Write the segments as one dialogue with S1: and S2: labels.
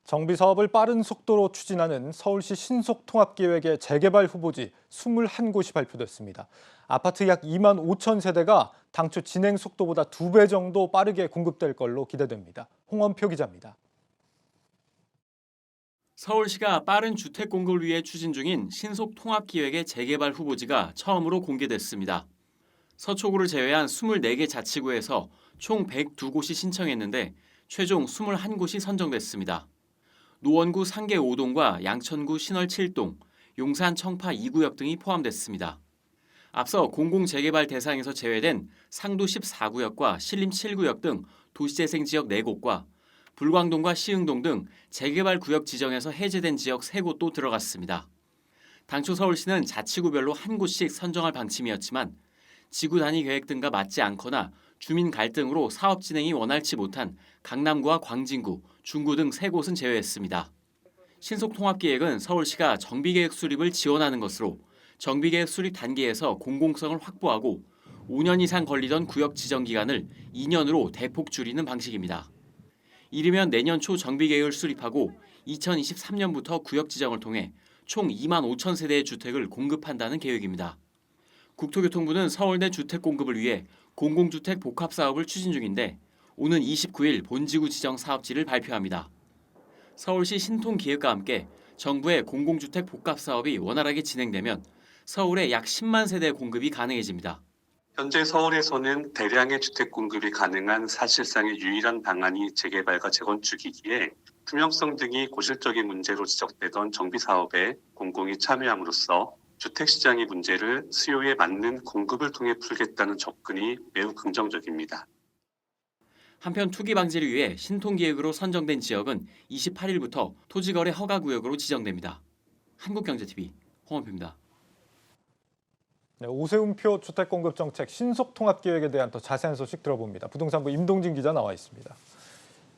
S1: 정비 사업을 빠른 속도로 추진하는 서울시 신속통합계획의 재개발 후보지 21곳이 발표됐습니다. 아파트 약 2만 5천 세대가 당초 진행 속도보다 2배 정도 빠르게 공급될 걸로 기대됩니다. 홍원표 기자입니다.
S2: 서울시가 빠른 주택 공급을 위해 추진 중인 신속통합기획의 재개발 후보지가 처음으로 공개됐습니다. 서초구를 제외한 24개 자치구에서 총 102곳이 신청했는데 최종 21곳이 선정됐습니다. 노원구 상계 5동과 양천구 신월 7동, 용산 청파 2구역 등이 포함됐습니다. 앞서 공공재개발 대상에서 제외된 상도 14구역과 신림 7구역 등 도시재생 지역 4곳과 불광동과 시흥동 등 재개발 구역 지정에서 해제된 지역 3곳도 들어갔습니다. 당초 서울시는 자치구별로 한 곳씩 선정할 방침이었지만 지구 단위 계획 등과 맞지 않거나 주민 갈등으로 사업 진행이 원활치 못한 강남구와 광진구, 중구 등 3곳은 제외했습니다. 신속통합계획은 서울시가 정비계획 수립을 지원하는 것으로 정비계획 수립 단계에서 공공성을 확보하고 5년 이상 걸리던 구역 지정 기간을 2년으로 대폭 줄이는 방식입니다. 이르면 내년 초 정비계획을 수립하고 2023년부터 구역 지정을 통해 총 2만 5천 세대의 주택을 공급한다는 계획입니다. 국토교통부는 서울 내 주택 공급을 위해 공공주택 복합 사업을 추진 중인데 오는 29일 본지구 지정 사업지를 발표합니다. 서울시 신통기획과 함께 정부의 공공주택 복합 사업이 원활하게 진행되면 서울에 약 10만 세대 공급이 가능해집니다.
S3: 현재 서울에서는 대량의 주택 공급이 가능한 사실상의 유일한 방안이 재개발과 재건축이기에 투명성 등이 고질적인 문제로 지적되던 정비 사업에 공공이 참여함으로써 주택시장의 문제를 수요에 맞는 공급을 통해 풀겠다는 접근이 매우 긍정적입니다.
S2: 한편 투기 방지를 위해 신통기획으로 선정된 지역은 28일부터 토지거래 허가구역으로 지정됩니다. 한국경제TV 홍원표입니다.
S1: 네, 오세훈표 주택공급정책 신속통합계획에 대한 더 자세한 소식 들어봅니다. 부동산부 임동진 기자 나와 있습니다.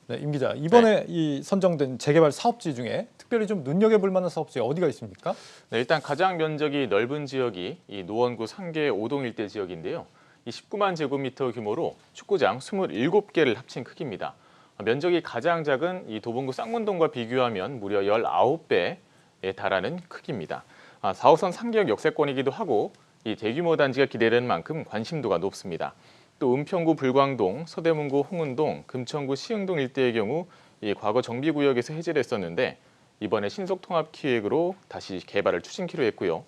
S1: 네, 임 기자, 이번에 이 선정된 재개발 사업지 중에 특별히 좀 눈여겨볼 만한 사업지 어디가 있습니까?
S4: 네, 일단 가장 면적이 넓은 지역이 이 노원구 상계 5동 일대 지역인데요. 이 19만 제곱미터 규모로 축구장 27개를 합친 크기입니다. 면적이 가장 작은 이 도봉구 쌍문동과 비교하면 무려 19배에 달하는 크기입니다. 4호선 3기역 역세권이기도 하고 이 대규모 단지가 기대되는 만큼 관심도가 높습니다. 또 은평구 불광동, 서대문구 홍은동, 금천구 시흥동 일대의 경우 이 과거 정비구역에서 해제됐었는데 이번에 신속통합기획으로 다시 개발을 추진키로 했고요.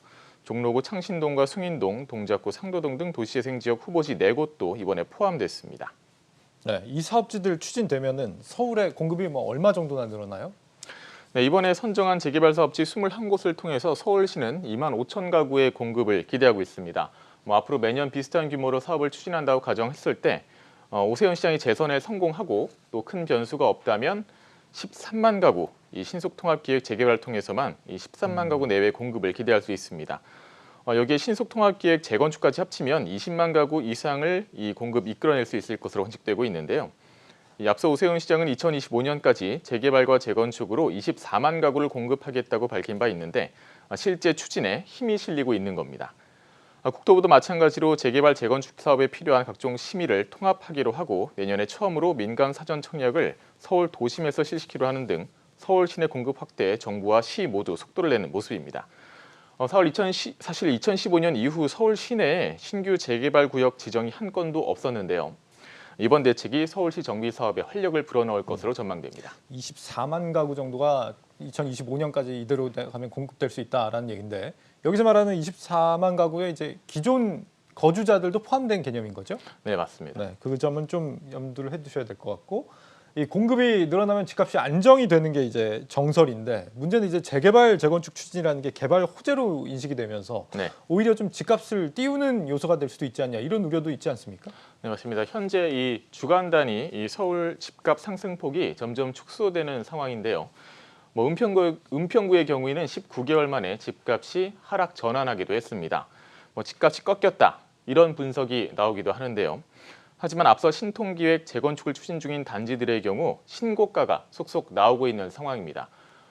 S4: 종로구 창신동과 숭인동, 동작구 상도동 등 도시재생지역 후보지 4곳도 이번에 포함됐습니다.
S1: 네, 이 사업지들 추진되면은 서울의 공급이 얼마 정도나 늘어나요?
S4: 네, 이번에 선정한 재개발 사업지 21곳을 통해서 서울시는 2만 5천 가구의 공급을 기대하고 있습니다. 앞으로 매년 비슷한 규모로 사업을 추진한다고 가정했을 때 오세훈 시장이 재선에 성공하고 또 큰 변수가 없다면 13만 가구, 이 신속통합기획 재개발을 통해서만 이 13만 가구 내외 공급을 기대할 수 있습니다. 여기에 신속통합기획 재건축까지 합치면 20만 가구 이상을 이 공급 이끌어낼 수 있을 것으로 관측되고 있는데요. 앞서 오세훈 시장은 2025년까지 재개발과 재건축으로 24만 가구를 공급하겠다고 밝힌 바 있는데 실제 추진에 힘이 실리고 있는 겁니다. 국토부도 마찬가지로 재개발 재건축 사업에 필요한 각종 심의를 통합하기로 하고 내년에 처음으로 민간 사전 청약을 서울 도심에서 실시키로 하는 등 서울 시내 공급 확대에 정부와 시 모두 속도를 내는 모습입니다. 사실 2015년 이후 서울 시내에 신규 재개발 구역 지정이 한 건도 없었는데요. 이번 대책이 서울시 정비 사업에 활력을 불어넣을 것으로 전망됩니다.
S1: 24만 가구 정도가 2025년까지 이대로 가면 공급될 수 있다라는 얘기인데 여기서 말하는 24만 가구에 이제 기존 거주자들도 포함된 개념인 거죠?
S4: 네, 맞습니다.
S1: 네, 그 점은 좀 염두를 해두셔야 될 것 같고 이 공급이 늘어나면 집값이 안정이 되는 게 이제 정설인데 문제는 이제 재개발 재건축 추진이라는 게 개발 호재로 인식이 되면서
S4: 네.
S1: 오히려 좀 집값을 띄우는 요소가 될 수도 있지 않냐 이런 우려도 있지 않습니까?
S4: 네, 맞습니다. 현재 이 주간 단위 이 서울 집값 상승폭이 점점 축소되는 상황인데요. 은평구의 경우에는 19개월 만에 집값이 하락 전환하기도 했습니다. 집값이 꺾였다 이런 분석이 나오기도 하는데요. 하지만 앞서 신통기획 재건축을 추진 중인 단지들의 경우 신고가가 속속 나오고 있는 상황입니다.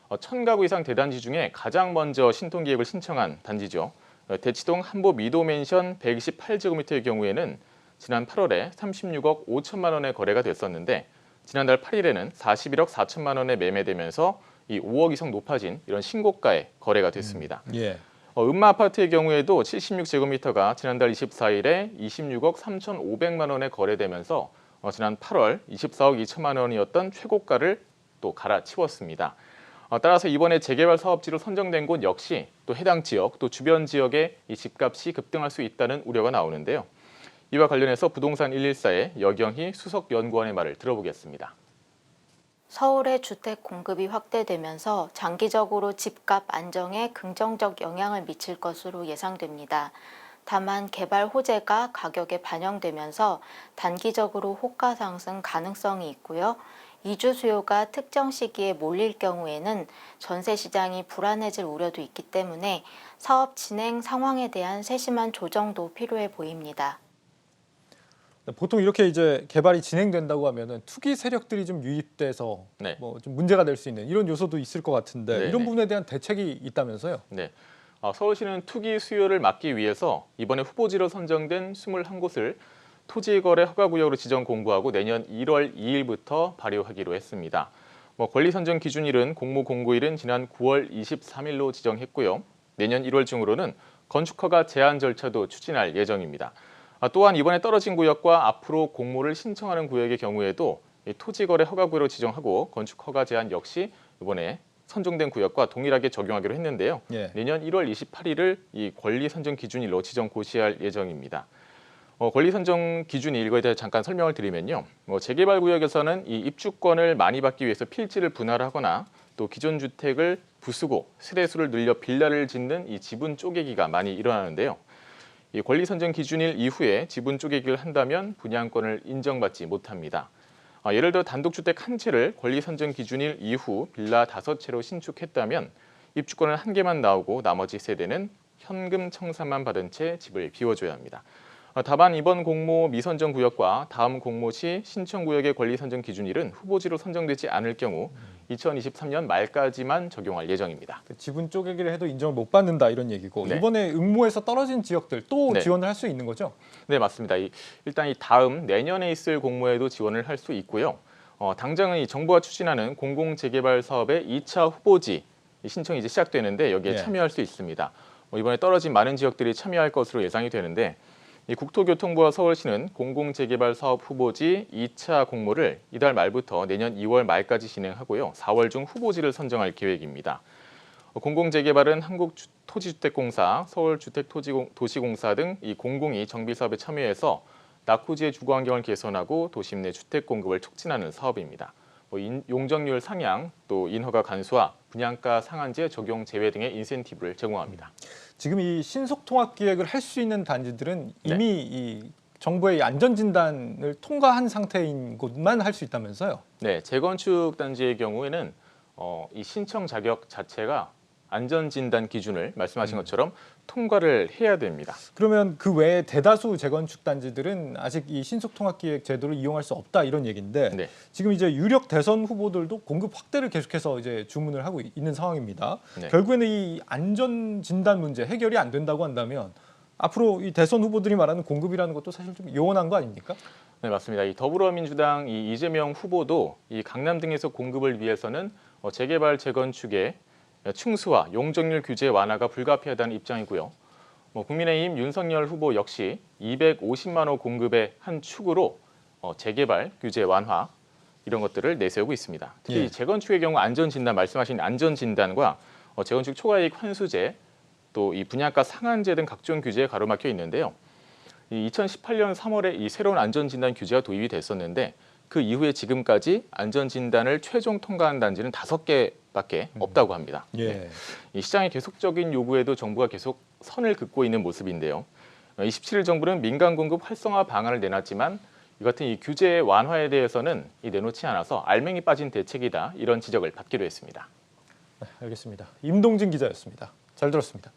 S4: 1,000가구 이상 대단지 중에 가장 먼저 신통기획을 신청한 단지죠. 대치동 한보 미도맨션 128제곱미터의 경우에는 지난 8월에 36억 5천만 원의 거래가 됐었는데 지난달 8일에는 41억 4천만 원에 매매되면서 이 5억 이상 높아진 이런 신고가에 거래가 됐습니다.
S1: 예.
S4: 음마 아파트의 경우에도 76제곱미터가 지난달 24일에 26억 3,500만 원에 거래되면서 지난 8월 24억 2천만 원이었던 최고가를 또 갈아치웠습니다. 따라서 이번에 재개발 사업지로 선정된 곳 역시 또 해당 지역 또 주변 지역의 이 집값이 급등할 수 있다는 우려가 나오는데요. 이와 관련해서 부동산 114의 여경희 수석연구원의 말을 들어보겠습니다.
S5: 서울의 주택 공급이 확대되면서 장기적으로 집값 안정에 긍정적 영향을 미칠 것으로 예상됩니다. 다만 개발 호재가 가격에 반영되면서 단기적으로 호가 상승 가능성이 있고요. 이주 수요가 특정 시기에 몰릴 경우에는 전세 시장이 불안해질 우려도 있기 때문에 사업 진행 상황에 대한 세심한 조정도 필요해 보입니다.
S1: 보통 이렇게 이제 개발이 진행된다고 하면은 투기 세력들이 좀 유입돼서
S4: 네.
S1: 뭐 좀 문제가 될 수 있는 이런 요소도 있을 것 같은데
S4: 네네.
S1: 이런 부분에 대한 대책이 있다면서요?
S4: 네. 서울시는 투기 수요를 막기 위해서 이번에 후보지로 선정된 21곳을 토지거래 허가구역으로 지정 공고하고 내년 1월 2일부터 발효하기로 했습니다. 권리 선정 기준일은 공모 공고일은 지난 9월 23일로 지정했고요. 내년 1월 중으로는 건축허가 제한 절차도 추진할 예정입니다. 또한 이번에 떨어진 구역과 앞으로 공모를 신청하는 구역의 경우에도 토지거래 허가구역으로 지정하고 건축허가 제한 역시 이번에 선정된 구역과 동일하게 적용하기로 했는데요.
S1: 예.
S4: 내년 1월 28일을 이 권리 선정 기준일로 지정 고시할 예정입니다. 권리 선정 기준일 이거에 대해 잠깐 설명을 드리면요. 재개발 구역에서는 이 입주권을 많이 받기 위해서 필지를 분할하거나 또 기존 주택을 부수고 세대수를 늘려 빌라를 짓는 이 지분 쪼개기가 많이 일어나는데요. 이 권리 선정 기준일 이후에 지분 쪼개기를 한다면 분양권을 인정받지 못합니다. 예를 들어 단독주택 한 채를 권리 선정 기준일 이후 빌라 5채로 신축했다면 입주권은 한 개만 나오고 나머지 세대는 현금 청산만 받은 채 집을 비워줘야 합니다. 다만 이번 공모 미선정 구역과 다음 공모 시 신청 구역의 권리 선정 기준일은 후보지로 선정되지 않을 경우 2023년 말까지만 적용할 예정입니다.
S1: 지분 쪼개기를 해도 인정을 못 받는다 이런 얘기고
S4: 네.
S1: 이번에 응모에서 떨어진 지역들 또
S4: 네.
S1: 지원을 할 수 있는 거죠?
S4: 네, 맞습니다. 일단 이 다음 내년에 있을 공모에도 지원을 할 수 있고요. 당장은 이 정부가 추진하는 공공재개발 사업의 2차 후보지 신청이 이제 시작되는데 여기에
S1: 네.
S4: 참여할 수 있습니다. 이번에 떨어진 많은 지역들이 참여할 것으로 예상이 되는데 이 국토교통부와 서울시는 공공재개발 사업 후보지 2차 공모를 이달 말부터 내년 2월 말까지 진행하고요. 4월 중 후보지를 선정할 계획입니다. 공공재개발은 한국토지주택공사, 서울주택도시공사 등 이 공공이 정비사업에 참여해서 낙후지의 주거 환경을 개선하고 도심 내 주택 공급을 촉진하는 사업입니다. 용적률 상향, 또 인허가 간소화, 분양가 상한제 적용 제외 등의 인센티브를 제공합니다.
S1: 지금 이 신속통합 기획을 할 수 있는 단지들은
S4: 네.
S1: 이미 이 정부의 안전진단을 통과한 상태인 곳만 할 수 있다면서요?
S4: 네, 재건축 단지의 경우에는 이 신청 자격 자체가 안전진단 기준을 말씀하신 것처럼 통과를 해야 됩니다.
S1: 그러면 그 외에 대다수 재건축 단지들은 아직 이 신속통합기획 제도를 이용할 수 없다 이런 얘기인데
S4: 네.
S1: 지금 이제 유력 대선 후보들도 공급 확대를 계속해서 이제 주문을 하고 있는 상황입니다.
S4: 네.
S1: 결국에는 이 안전 진단 문제 해결이 안 된다고 한다면 앞으로 이 대선 후보들이 말하는 공급이라는 것도 사실 좀 요원한 거 아닙니까?
S4: 네, 맞습니다. 이 더불어민주당 이재명 후보도 이 강남 등에서 공급을 위해서는 재개발 재건축의 층수와 용적률 규제 완화가 불가피하다는 입장이고요. 국민의힘 윤석열 후보 역시 250만 호 공급의 한 축으로 재개발 규제 완화 이런 것들을 내세우고 있습니다. 특히
S1: 예.
S4: 재건축의 경우 안전진단 말씀하신 안전진단과 재건축 초과이익 환수제 또 이 분양가 상한제 등 각종 규제에 가로막혀 있는데요. 2018년 3월에 이 새로운 안전진단 규제가 도입이 됐었는데 그 이후에 지금까지 안전진단을 최종 통과한 단지는 5개밖에 없다고 합니다.
S1: 예.
S4: 이 시장의 계속적인 요구에도 정부가 계속 선을 긋고 있는 모습인데요. 27일 정부는 민간 공급 활성화 방안을 내놨지만 이 같은 이 규제 완화에 대해서는 내놓지 않아서 알맹이 빠진 대책이다 이런 지적을 받기도 했습니다.
S1: 알겠습니다. 임동진 기자였습니다. 잘 들었습니다.